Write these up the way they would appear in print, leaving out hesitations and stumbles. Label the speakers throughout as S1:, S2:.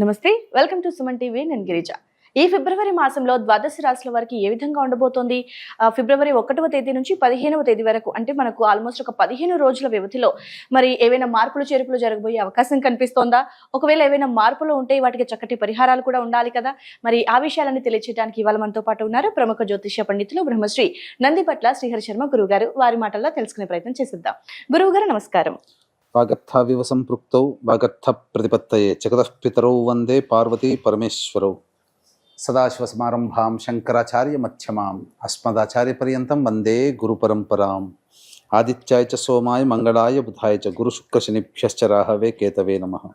S1: నమస్తే, welcome to Suman TV. నేను గిరిజ. ఈ ఫిబ్రవరి మాసంలో ద్వాదశ రాశుల వారికి ఏ విధంగా ఉండబోతోంది? ఫిబ్రవరి 1వ తేదీ నుంచి 15వ తేదీ వరకు, అంటే మనకు ఆల్మోస్ట్ ఒక 15 రోజుల వ్యవధిలో మరి ఏవైనా మార్పులు చేర్పులు జరగబోయే అవకాశం కనిపిస్తోందా? ఒకవేళ ఏవైనా మార్పులు ఉంటే వాటికి చక్కటి పరిహారాలు కూడా ఉండాలి కదా. మరి ఆ విషయాలన్నీ తెలియచేయడానికి ఇవాళ మనతో పాటు ఉన్నారు ప్రముఖ జ్యోతిష్య పండితులు బ్రహ్మశ్రీ నందిపట్ల శ్రీహరి శర్మ గురువు గారు. వారి మాటల్లో తెలుసుకునే ప్రయత్నం చేసిద్దాం. గురువు గారు నమస్కారం.
S2: వాగర్థావివ సంపృక్తౌ వాగర్థ ప్రతిపత్తయే జగతః పితరౌ వందే పార్వతీ పరమేశ్వరౌ. సదాశివసమారంభాం శంకరాచార్య మధ్యమాం అస్మదాచార్య పర్యంతం వందే గురు పరంపరాం. ఆదిత్యాయ చ సోమాయ మంగళాయ బుధాయ చ గురు శుక్ర శనిభ్యశ్చ రాహవే కేతవే నమః.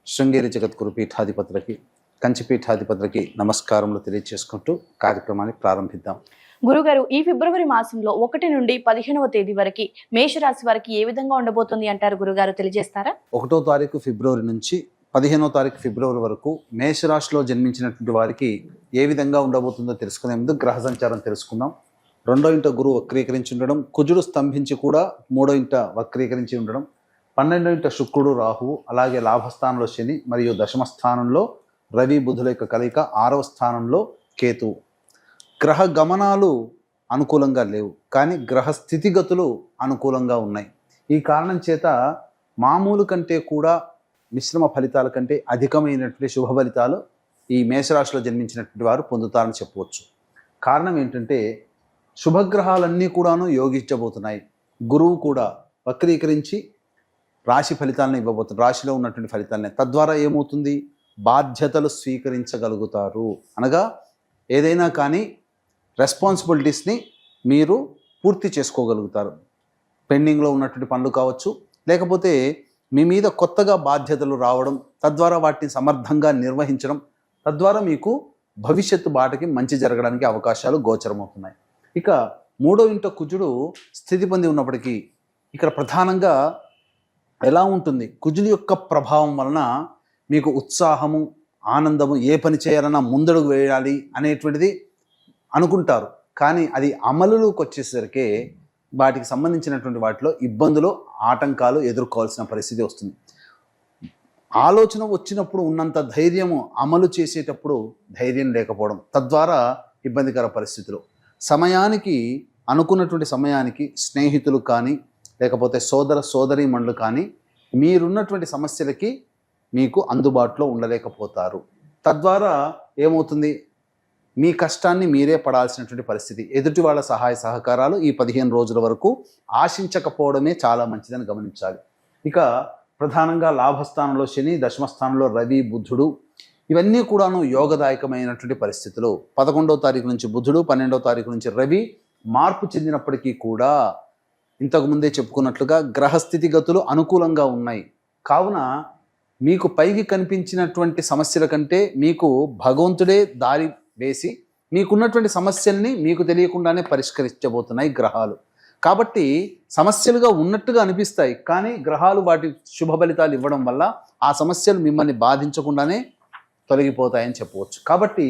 S2: శృంగేరి జగద్గురు పీఠాధిపతులకి, కంచి పీఠాధిపతులకి నమస్కారములు తెలియజేసుకుంటూ కార్యక్రమాన్ని ప్రారంభిద్దాం.
S1: గురుగారు, ఈ ఫిబ్రవరి మాసంలో 1 నుండి 15వ తేదీ వరకు మేషరాశి వారికి ఏ విధంగా ఉండబోతుంది అంటారు? గురుగారు తెలియజేస్తారా?
S2: 1వ తారీఖు ఫిబ్రవరి నుంచి 15వ తారీఖు ఫిబ్రవరి వరకు మేషరాశిలో జన్మించినటువంటి వారికి ఏ విధంగా ఉండబోతుందో తెలుసుకునే ముందు గ్రహ సంచారం తెలుసుకుందాం. 2వ ఇంట గురువు వక్రీకరించి ఉండడం, కుజుడు స్తంభించి కూడా 3వ ఇంట వక్రీకరించి ఉండడం, 12వ ఇంట శుక్రుడు రాహువు, అలాగే లాభస్థానంలో శని మరియు దశమ స్థానంలో రవి బుధుల యొక్క కలయిక, 6వ స్థానంలో కేతువు. గ్రహ గమనాలు అనుకూలంగా లేవు, కానీ గ్రహ స్థితిగతులు అనుకూలంగా ఉన్నాయి. ఈ కారణం చేత మామూలు కంటే కూడా మిశ్రమ ఫలితాల కంటే అధికమైనటువంటి శుభ ఫలితాలు ఈ మేషరాశిలో జన్మించినటువంటి వారు పొందుతారని చెప్పవచ్చు. కారణం ఏంటంటే శుభగ్రహాలన్నీ కూడాను యోగించబోతున్నాయి. గురువు కూడా వక్రీకరించి రాశి ఫలితాలను ఇవ్వబోతున్నారు, రాశిలో ఉన్నటువంటి ఫలితాలనే. తద్వారా ఏమవుతుంది? బాధ్యతలు స్వీకరించగలుగుతారు. అనగా ఏదైనా కానీ రెస్పాన్సిబిలిటీస్ని మీరు పూర్తి చేసుకోగలుగుతారు. పెండింగ్లో ఉన్నటువంటి పనులు కావచ్చు, లేకపోతే మీ మీద కొత్తగా బాధ్యతలు రావడం, తద్వారా వాటిని సమర్థంగా నిర్వహించడం, తద్వారా మీకు భవిష్యత్తు బాటకి మంచి జరగడానికి అవకాశాలు గోచరమవుతున్నాయి. ఇక 3వ ఇంట కుజుడు స్థితి పొంది ఉన్నప్పటికీ ఇక్కడ ప్రధానంగా ఎలా ఉంటుంది? కుజుడి యొక్క ప్రభావం వలన మీకు ఉత్సాహము, ఆనందము, ఏ పని చేయాలన్నా ముందడుగు వేయాలి అనేటువంటిది అనుకుంటారు. కానీ అది అమలులోకి వచ్చేసరికి వాటికి సంబంధించినటువంటి వాటిలో ఇబ్బందులు, ఆటంకాలు ఎదుర్కోవాల్సిన పరిస్థితి వస్తుంది. ఆలోచన వచ్చినప్పుడు ఉన్నంత ధైర్యము అమలు చేసేటప్పుడు ధైర్యం లేకపోవడం, తద్వారా ఇబ్బందికర పరిస్థితులు. సమయానికి, అనుకున్నటువంటి సమయానికి స్నేహితులు కానీ లేకపోతే సోదర సోదరీమణులు కానీ మీరున్నటువంటి సమస్యలకి మీకు అందుబాటులో ఉండలేకపోతారు. తద్వారా ఏమవుతుంది? మీ కష్టాన్ని మీరే పడాల్సినటువంటి పరిస్థితి. ఎదుటి వాళ్ళ సహాయ సహకారాలు ఈ 15 రోజుల వరకు ఆశించకపోవడమే చాలా మంచిదని గమనించాలి. ఇక ప్రధానంగా లాభస్థానంలో శని, దశమస్థానంలో రవి బుధుడు, ఇవన్నీ కూడాను యోగదాయకమైనటువంటి పరిస్థితులు. 11వ తారీఖు నుంచి బుధుడు, 12వ తారీఖు నుంచి రవి మార్పు చెందినప్పటికీ కూడా ఇంతకుముందే చెప్పుకున్నట్లుగా గ్రహస్థితిగతులు అనుకూలంగా ఉన్నాయి. కావున మీకు పైకి కనిపించినటువంటి సమస్యల కంటే మీకు భగవంతుడే దారి వేసి మీకున్నటువంటి సమస్యల్ని మీకు తెలియకుండానే పరిష్కరించబోతున్నాయి గ్రహాలు. కాబట్టి సమస్యలుగా ఉన్నట్టుగా అనిపిస్తాయి, కానీ గ్రహాలు వాటి శుభ ఫలితాలు ఇవ్వడం వల్ల ఆ సమస్యలు మిమ్మల్ని బాధించకుండానే తొలగిపోతాయని చెప్పవచ్చు. కాబట్టి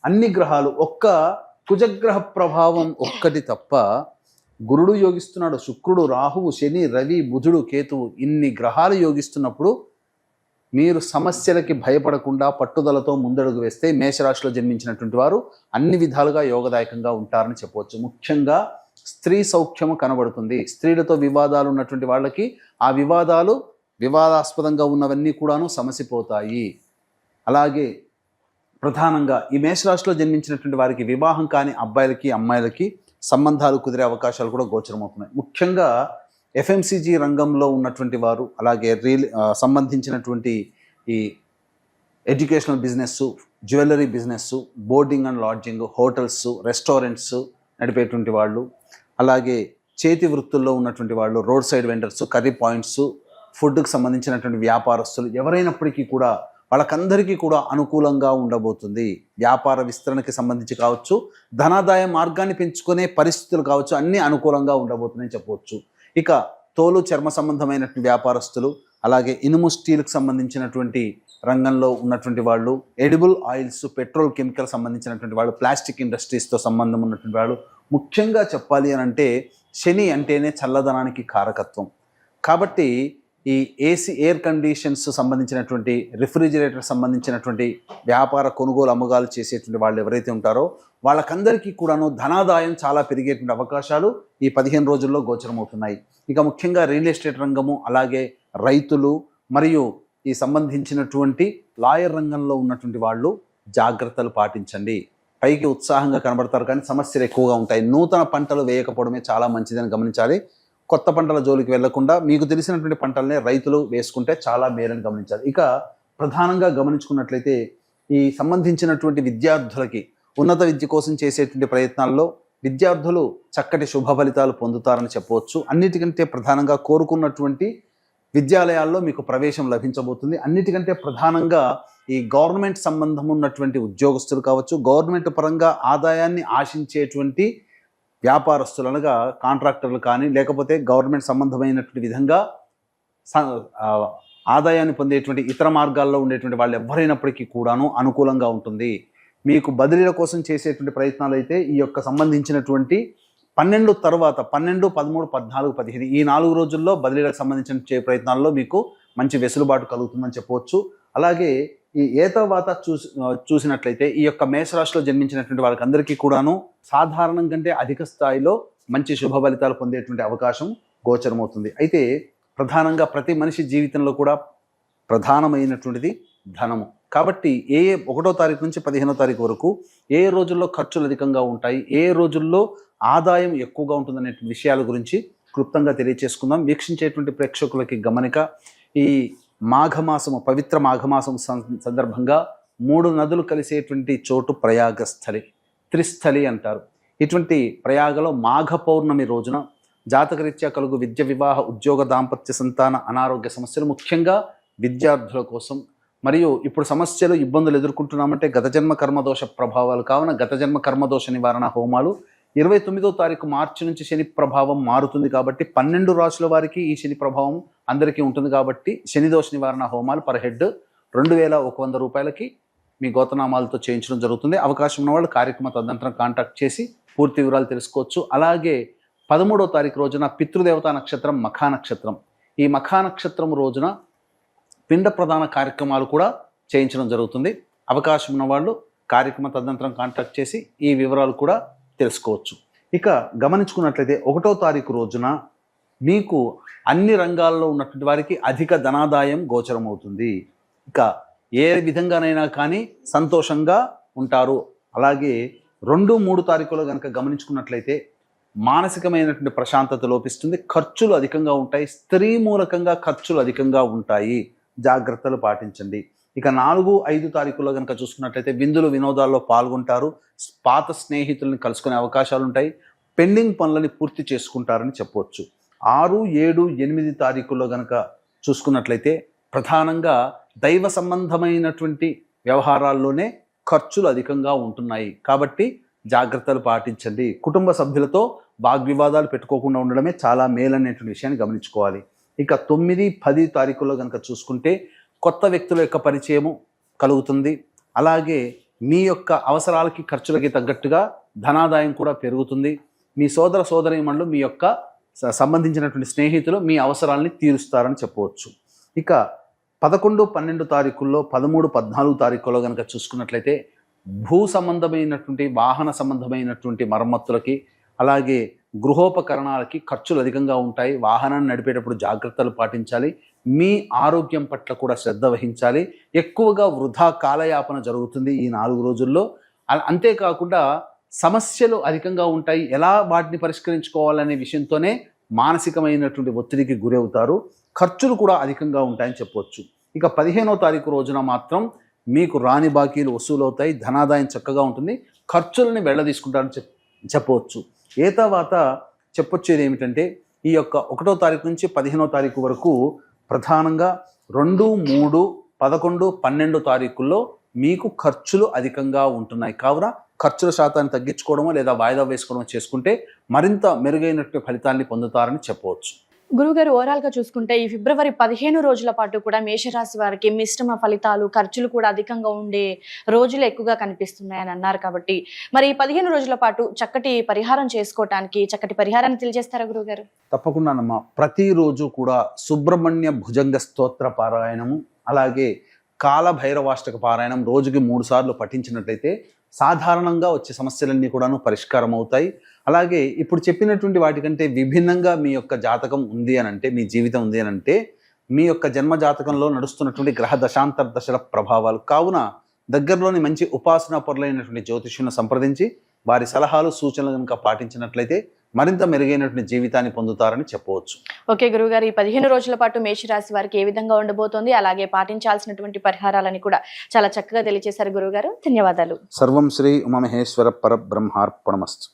S2: అన్ని గ్రహాలు, ఒక్క కుజగ్రహ ప్రభావం ఒక్కటి తప్ప గురుడు యోగిస్తున్నాడు, శుక్రుడు, రాహువు, శని, రవి, బుధుడు, కేతువు, ఇన్ని గ్రహాలు యోగిస్తున్నప్పుడు మీరు సమస్యలకి భయపడకుండా పట్టుదలతో ముందడుగు వేస్తే మేషరాశిలో జన్మించినటువంటి వారు అన్ని విధాలుగా యోగదాయకంగా ఉంటారని చెప్పవచ్చు. ముఖ్యంగా స్త్రీ సౌఖ్యము కనబడుతుంది. స్త్రీలతో వివాదాలు ఉన్నటువంటి వాళ్ళకి ఆ వివాదాలు, వివాదాస్పదంగా ఉన్నవన్నీ కూడాను సమసిపోతాయి. అలాగే ప్రధానంగా ఈ మేషరాశిలో జన్మించినటువంటి వారికి వివాహం కాని అబ్బాయిలకి, అమ్మాయిలకి సంబంధాలు కుదిరే అవకాశాలు కూడా గోచరమవుతున్నాయి. ముఖ్యంగా ఎఫ్ఎంసీజీ రంగంలో ఉన్నటువంటి వారు, అలాగే సంబంధించినటువంటి ఈ educational business, jewellery business, boarding and lodging, hotels, restaurants నడిపేటువంటి వాళ్ళు, అలాగే చేతి వృత్తుల్లో ఉన్నటువంటి వాళ్ళు, road side vendors, curry points, ఫుడ్కి సంబంధించినటువంటి వ్యాపారస్తులు, ఎవరైనప్పటికీ కూడా వాళ్ళకందరికీ కూడా అనుకూలంగా ఉండబోతుంది. వ్యాపార విస్తరణకి సంబంధించి కావచ్చు, ధనాదాయ మార్గాన్ని పెంచుకునే పరిస్థితులు కావచ్చు, అన్నీ అనుకూలంగా ఉండబోతున్నాయని చెప్పవచ్చు. ఇక తోలు, చర్మ సంబంధమైనటువంటి వ్యాపారస్తులు, అలాగే ఇనుము, స్టీల్కి సంబంధించినటువంటి రంగంలో ఉన్నటువంటి వాళ్ళు, ఎడిబుల్ ఆయిల్స్, పెట్రోల్ కెమికల్ సంబంధించినటువంటి వాళ్ళు, ప్లాస్టిక్ ఇండస్ట్రీస్తో సంబంధం ఉన్నటువంటి వాళ్ళు, ముఖ్యంగా చెప్పాలి అని అంటే శని అంటేనే చల్లదనానికి కారకత్వం. కాబట్టి ఈ ఏసీ ఎయిర్ కండిషన్స్ సంబంధించినటువంటి రిఫ్రిజిరేటర్ సంబంధించినటువంటి వ్యాపార కొనుగోలు అమ్మకాలు చేసేటువంటి వాళ్ళు ఎవరైతే ఉంటారో వాళ్ళకందరికీ కూడాను ధనాదాయం చాలా పెరిగేటువంటి అవకాశాలు ఈ 15 రోజుల్లో గోచరమవుతున్నాయి. ఇక ముఖ్యంగా రియల్ ఎస్టేట్ రంగము, అలాగే రైతులు మరియు ఈ సంబంధించినటువంటి లాయర్ రంగంలో ఉన్నటువంటి వాళ్ళు జాగ్రత్తలు పాటించండి. పైకి ఉత్సాహంగా కనబడతారు కానీ సమస్యలు ఎక్కువగా ఉంటాయి. నూతన పంటలు వేయకపోవడమే చాలా మంచిదని గమనించాలి. కొత్త పంటల జోలికి వెళ్లకుండా మీకు తెలిసినటువంటి పంటలనే రైతులు వేసుకుంటే చాలా మేలని గమనించాలి. ఇక ప్రధానంగా గమనించుకున్నట్లయితే ఈ సంబంధించినటువంటి విద్యార్థులకి ఉన్నత విద్య కోసం చేసేటువంటి ప్రయత్నాల్లో విద్యార్థులు చక్కటి శుభ ఫలితాలు పొందుతారని చెప్పవచ్చు. అన్నిటికంటే ప్రధానంగా కోరుకున్నటువంటి విద్యాలయాల్లో మీకు ప్రవేశం లభించబోతుంది. అన్నిటికంటే ప్రధానంగా ఈ గవర్నమెంట్ సంబంధం ఉన్నటువంటి ఉద్యోగస్తులు కావచ్చు, గవర్నమెంట్ పరంగా ఆదాయాన్ని ఆశించేటువంటి వ్యాపారస్తులు అనగా కాంట్రాక్టర్లు కానీ, లేకపోతే గవర్నమెంట్ సంబంధమైనటువంటి విధంగా ఆదాయాన్ని పొందేటువంటి ఇతర మార్గాల్లో ఉండేటువంటి వాళ్ళు ఎవరైనప్పటికీ కూడాను అనుకూలంగా ఉంటుంది. మీకు బదిలీల కోసం చేసేటువంటి ప్రయత్నాలు అయితే ఈ యొక్క సంబంధించినటువంటి 12 తర్వాత 12, 13, 14, 15 ఈ 4 రోజుల్లో బదిలీలకు సంబంధించిన ప్రయత్నాల్లో మీకు మంచి వెసులుబాటు కలుగుతుందని చెప్పవచ్చు. అలాగే ఈ ఏతవాత చూసినట్లయితే ఈ యొక్క మేషరాశిలో జన్మించినటువంటి వాళ్ళకందరికీ కూడాను సాధారణం కంటే అధిక స్థాయిలో మంచి శుభ ఫలితాలు పొందేటువంటి అవకాశం గోచరమవుతుంది. అయితే ప్రధానంగా ప్రతి మనిషి జీవితంలో కూడా ప్రధానమైనటువంటిది ధనము. కాబట్టి 1వ తారీఖు నుంచి 15వ తారీఖు వరకు ఏ రోజుల్లో ఖర్చులు అధికంగా ఉంటాయి, ఏ రోజుల్లో ఆదాయం ఎక్కువగా ఉంటుందనే విషయాల గురించి క్లుప్తంగా తెలియచేసుకుందాం. వీక్షించేటువంటి ప్రేక్షకులకి గమనిక, ఈ మాఘమాసము, పవిత్ర మాఘమాసం సందర్భంగా 3 నదులు కలిసేటువంటి చోటు ప్రయాగస్థలి, త్రిస్థలి అంటారు. ఇటువంటి ప్రయాగలో మాఘ పౌర్ణమి రోజున జాతకరీత్యా కలుగు విద్య, వివాహ, ఉద్యోగ, దాంపత్య, సంతాన, అనారోగ్య సమస్యలు, ముఖ్యంగా విద్యార్థుల కోసం, మరియు ఇప్పుడు సమస్యలు, ఇబ్బందులు ఎదుర్కొంటున్నామంటే గత జన్మ కర్మదోష ప్రభావాలు కావున గత జన్మ కర్మదోష నివారణ హోమాలు 29వ తారీఖు మార్చి నుంచి శని ప్రభావం మారుతుంది కాబట్టి 12 రాశుల వారికి ఈ శని ప్రభావం అందరికీ ఉంటుంది కాబట్టి శని దోష నివారణ హోమాలు పర్ హెడ్ 2100 రూపాయలకి మీ గోతనామాలతో చేయించడం జరుగుతుంది. అవకాశం ఉన్నవాళ్ళు కార్యక్రమ తదనంతరం కాంటాక్ట్ చేసి పూర్తి వివరాలు తెలుసుకోవచ్చు. అలాగే 13వ తారీఖు రోజున పితృదేవతా నక్షత్రం మఖా నక్షత్రం. ఈ మఖా నక్షత్రం రోజున పిండ ప్రధాన కార్యక్రమాలు కూడా చేయించడం జరుగుతుంది. అవకాశం ఉన్నవాళ్ళు కార్యక్రమ తదనంతరం కాంటాక్ట్ చేసి ఈ వివరాలు కూడా తెలుసుకోవచ్చు. ఇక గమనించుకున్నట్లయితే 1వ తారీఖు రోజున మీకు అన్ని రంగాల్లో ఉన్నటువంటి వారికి అధిక ధనాదాయం గోచరం అవుతుంది. ఇక ఏ విధంగానైనా కానీ సంతోషంగా ఉంటారు. అలాగే 2, 3 తారీఖులో కనుక గమనించుకున్నట్లయితే మానసికమైనటువంటి ప్రశాంతత లోపిస్తుంది, ఖర్చులు అధికంగా ఉంటాయి, స్త్రీ మూలకంగా ఖర్చులు అధికంగా ఉంటాయి, జాగ్రత్తలు పాటించండి. ఇక 4, 5 తారీఖుల్లో కనుక చూసుకున్నట్లయితే విందులు, వినోదాల్లో పాల్గొంటారు, పాత స్నేహితుల్ని కలుసుకునే అవకాశాలు ఉంటాయి, పెండింగ్ పనులని పూర్తి చేసుకుంటారని చెప్పవచ్చు. 6, 7, 8 తారీఖుల్లో కనుక చూసుకున్నట్లయితే ప్రధానంగా దైవ సంబంధమైనటువంటి వ్యవహారాల్లోనే ఖర్చులు అధికంగా ఉంటున్నాయి కాబట్టి జాగ్రత్తలు పాటించండి. కుటుంబ సభ్యులతో వాగ్వివాదాలు పెట్టుకోకుండా ఉండడమే చాలా మేలనేటువంటి విషయాన్ని గమనించుకోవాలి. ఇక 9, 10 తారీఖుల్లో కనుక చూసుకుంటే కొత్త వ్యక్తుల యొక్క పరిచయము కలుగుతుంది. అలాగే మీ యొక్క అవసరాలకి, ఖర్చులకి తగ్గట్టుగా ధనాదాయం కూడా పెరుగుతుంది. మీ సోదర సోదరీమణులు, మీ యొక్క సంబంధించినటువంటి స్నేహితులు మీ అవసరాలని తీరుస్తారని చెప్పవచ్చు. ఇక 11, 12 తారీఖుల్లో 13, 14 తారీఖుల్లో కనుక చూసుకున్నట్లయితే భూ సంబంధమైనటువంటి, వాహన సంబంధమైనటువంటి మరమ్మతులకి, అలాగే గృహోపకరణాలకి ఖర్చులు అధికంగా ఉంటాయి. వాహనాన్ని నడిపేటప్పుడు జాగ్రత్తలు పాటించాలి. మీ ఆరోగ్యం పట్ల కూడా శ్రద్ధ వహించాలి. ఎక్కువగా వృధా కాలయాపన జరుగుతుంది ఈ 4 రోజుల్లో. అంతేకాకుండా సమస్యలు అధికంగా ఉంటాయి. ఎలా వాటిని పరిష్కరించుకోవాలనే విషయంతోనే మానసికమైనటువంటి ఒత్తిడికి గురవుతారు. ఖర్చులు కూడా అధికంగా ఉంటాయని చెప్పవచ్చు. ఇక 15వ తారీఖు రోజున మాత్రం మీకు రాని బాకీలు వసూలవుతాయి, ధనాదాయం చక్కగా ఉంటుంది, ఖర్చులని వెళ్ళదీసుకుంటారని చెప్పవచ్చు. ఏ తర్వాత చెప్పొచ్చేది ఏమిటంటే ఈ యొక్క 1వ తారీఖు నుంచి 15వ తారీఖు వరకు ప్రధానంగా 2, 3, 11, 12 తారీఖుల్లో మీకు ఖర్చులు అధికంగా ఉంటున్నాయి. కావున ఖర్చుల శాతాన్ని తగ్గించుకోవడమో లేదా వాయిదా వేసుకోవడమో చేసుకుంటే మరింత మెరుగైనటువంటి ఫలితాన్ని పొందుతారని చెప్పవచ్చు.
S1: గురువుగారు ఓవరాల్ గా చూసుకుంటే ఈ ఫిబ్రవరి 15 రోజుల పాటు కూడా మేషరాశి వారికి మిశ్రమ ఫలితాలు, ఖర్చులు కూడా అధికంగా ఉండే రోజులు ఎక్కువగా కనిపిస్తున్నాయని అన్నారు కాబట్టి మరి ఈ 15 రోజుల పాటు చక్కటి పరిహారం చేసుకోవటానికి చక్కటి పరిహారాన్ని తెలియజేస్తారా గురువుగారు?
S2: తప్పకుండానమ్మా. ప్రతిరోజు కూడా సుబ్రహ్మణ్య భుజంగ స్తోత్ర పారాయణము, అలాగే కాలభైరవాష్టక పారాయణం రోజుకి 3 సార్లు పఠించినట్లయితే సాధారణంగా వచ్చే సమస్యలన్నీ కూడాను పరిష్కారం అవుతాయి. అలాగే ఇప్పుడు చెప్పినటువంటి వాటికంటే విభిన్నంగా మీ యొక్క జాతకం ఉంది అని అంటే, మీ జీవితం ఉంది అని అంటే, మీ యొక్క జన్మ జాతకంలో నడుస్తున్నటువంటి గ్రహ దశాంతర దశల ప్రభావాలు కావున దగ్గరలోని మంచి ఉపాసనా పరులైనటువంటి జ్యోతిష్యులను సంప్రదించి వారి సలహాలు సూచనలు కనుక పాటించినట్లయితే మరింత మెరుగైనటువంటి జీవితాన్ని పొందుతారని చెప్పవచ్చు.
S1: ఓకే గురువుగారు, ఈ 15 రోజుల పాటు మేషరాశి వారికి ఏ విధంగా ఉండబోతోంది, అలాగే పాటించాల్సినటువంటి పరిహారాలని కూడా చాలా చక్కగా తెలియజేశారు గురువుగారు. ధన్యవాదాలు.
S2: సర్వం శ్రీ ఉమామహేశ్వర పరబ్రహ్మార్పణమస్తు.